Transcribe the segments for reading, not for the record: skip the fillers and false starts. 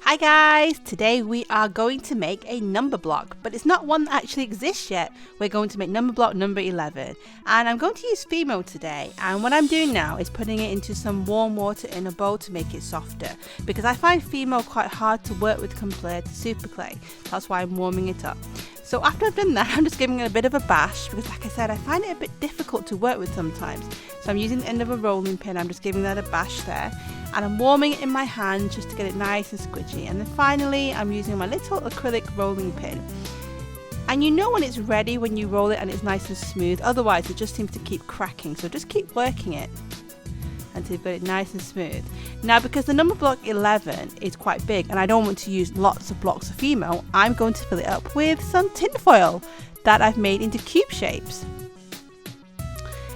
Hi guys! Today we are going to make a number block, but it's not one that actually exists yet. We're going to make number block number 11, and I'm going to use FIMO today. And what I'm doing now is putting it into some warm water in a bowl to make it softer, because I find FIMO quite hard to work with compared to super clay. That's why I'm warming it up. So after I've done that, I'm just giving it a bit of a bash, because like I said, I find it a bit difficult to work with sometimes. So I'm using the end of a rolling pin, I'm just giving that a bash there. And I'm warming it in my hand just to get it nice and squidgy. And then finally, I'm using my little acrylic rolling pin. And you know when it's ready when you roll it and it's nice and smooth, otherwise it just seems to keep cracking. So just keep working it until you've got it nice and smooth. Now, because the number block 11 is quite big and I don't want to use lots of blocks of FIMO, I'm going to fill it up with some tin foil that I've made into cube shapes.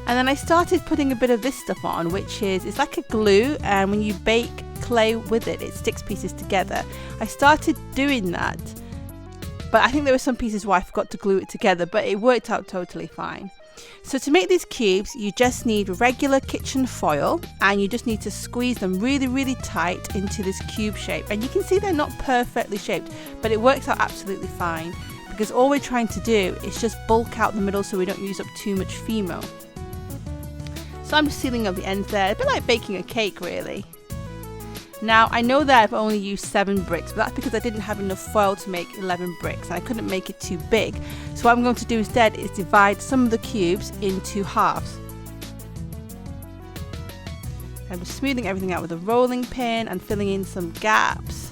And then I started putting a bit of this stuff on, which it's like a glue, and when you bake clay with it, it sticks pieces together. I started doing that, but I think there were some pieces where I forgot to glue it together, but it worked out totally fine. So to make these cubes, you just need regular kitchen foil, and you just need to squeeze them really, really tight into this cube shape. And you can see they're not perfectly shaped, but it works out absolutely fine, because all we're trying to do is just bulk out the middle so we don't use up too much FIMO. So I'm just sealing up the ends there, a bit like baking a cake really. Now I know that I've only used 7 bricks, but that's because I didn't have enough foil to make 11 bricks and I couldn't make it too big. So what I'm going to do instead is divide some of the cubes into halves. I'm just smoothing everything out with a rolling pin and filling in some gaps.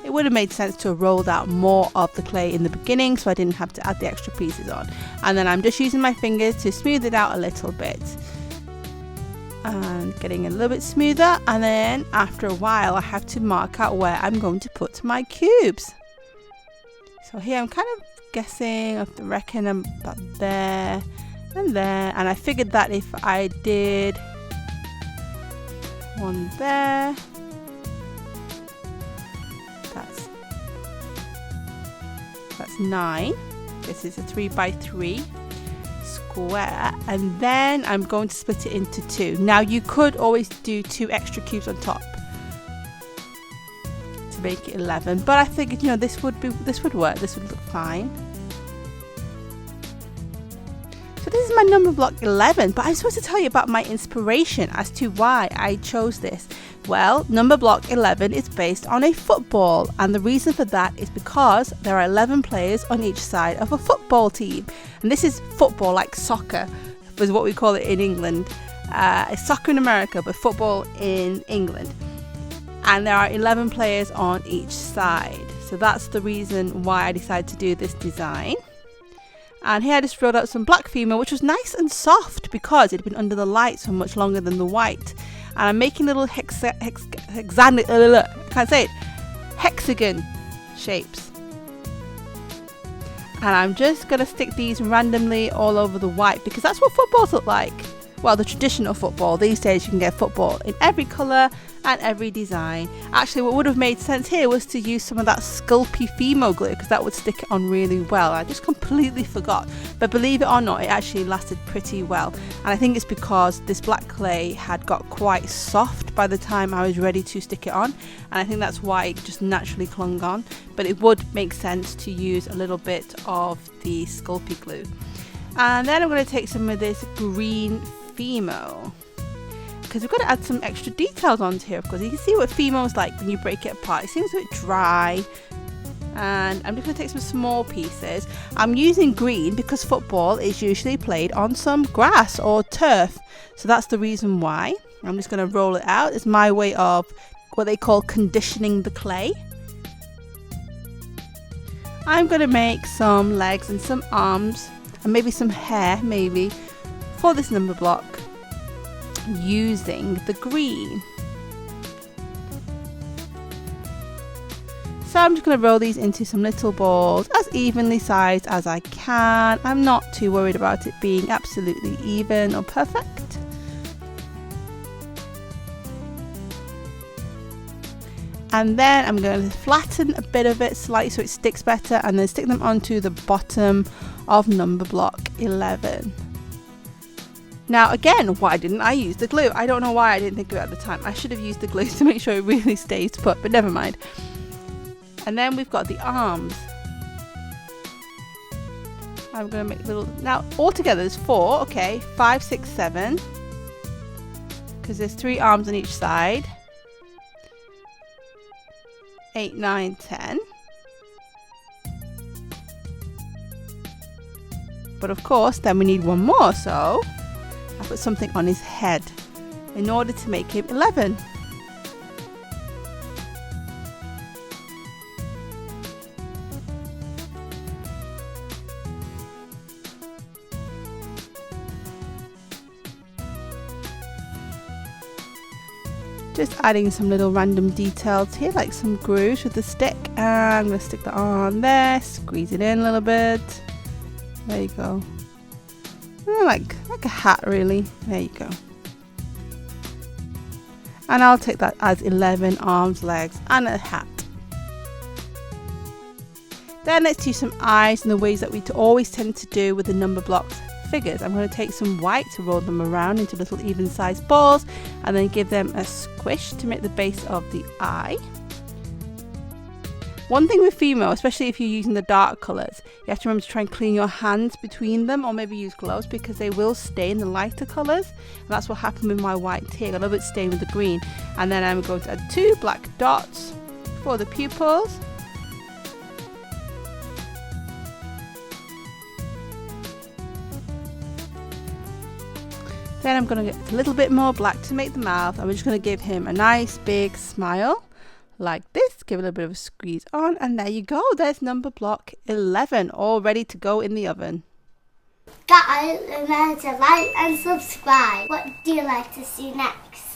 It would have made sense to have rolled out more of the clay in the beginning so I didn't have to add the extra pieces on. And then I'm just using my fingers to smooth it out a little bit. And getting a little bit smoother, and then after a while I have to mark out where I'm going to put my cubes. So here I'm kind of guessing, I reckon I'm about there and there. And I figured that if I did one there, that's 9. This is a 3x3 square, and then I'm going to split it into 2. Now you could always do 2 extra cubes on top to make it 11, but I figured, you know, this would work. This would look fine. So this is my number block 11, but I'm supposed to tell you about my inspiration as to why I chose this. Well, number block 11 is based on a football, and the reason for that is because there are 11 players on each side of a football team. And this is football, like soccer is what we call it in England. It's soccer in America, but football in England. And there are 11 players on each side. So that's the reason why I decided to do this design. And here I just rolled out some black FIMO, which was nice and soft because it had been under the light for much longer than the white. And I'm making little hexagon shapes. And I'm just going to stick these randomly all over the white, because that's what footballs look like. Well, the traditional football. These days you can get football in every colour and every design. Actually, what would have made sense here was to use some of that Sculpey FIMO glue, because that would stick it on really well. I just completely forgot. But believe it or not, it actually lasted pretty well. And I think it's because this black clay had got quite soft by the time I was ready to stick it on. And I think that's why it just naturally clung on. But it would make sense to use a little bit of the Sculpey glue. And then I'm going to take some of this green FIMO, because we've got to add some extra details onto here. Of course, you can see what FIMO is like when you break it apart. It seems a bit dry, and I'm just going to take some small pieces. I'm using green because football is usually played on some grass or turf, so that's the reason why. I'm just going to roll it out. It's my way of what they call conditioning the clay. I'm going to make some legs and some arms and maybe some hair maybe for this number block using the green. So I'm just going to roll these into some little balls as evenly sized as I can. I'm not too worried about it being absolutely even or perfect. And then I'm going to flatten a bit of it slightly so it sticks better, and then stick them onto the bottom of number block 11. Now again, why didn't I use the glue? I don't know why I didn't think of it at the time. I should have used the glue to make sure it really stays put, but never mind. And then we've got the arms. I'm going to make little, now altogether there's 4, okay, 5, 6, 7, because there's 3 arms on each side. 8, 9, 10. But of course, then we need one more, so I put something on his head in order to make him 11. Just adding some little random details here, like some grooves with the stick. And I'm going to stick that on there, squeeze it in a little bit. There you go. Like a hat really. There you go. And I'll take that as 11 arms, legs and a hat. Then let's do some eyes in the ways that we always tend to do with the Numberblocks figures. I'm going to take some white to roll them around into little even sized balls and then give them a squish to make the base of the eye. One thing with FIMO, especially if you're using the dark colours, you have to remember to try and clean your hands between them, or maybe use gloves, because they will stain the lighter colours. And that's what happened with my white here. I got a little bit stained with the green. And then I'm going to add 2 black dots for the pupils. Then I'm going to get a little bit more black to make the mouth. I'm just going to give him a nice big smile like this. Give it a little bit of a squeeze on, and there you go. There's Numberblock 11 all ready to go in the oven. Guys, remember to like and subscribe. What do you like to see next?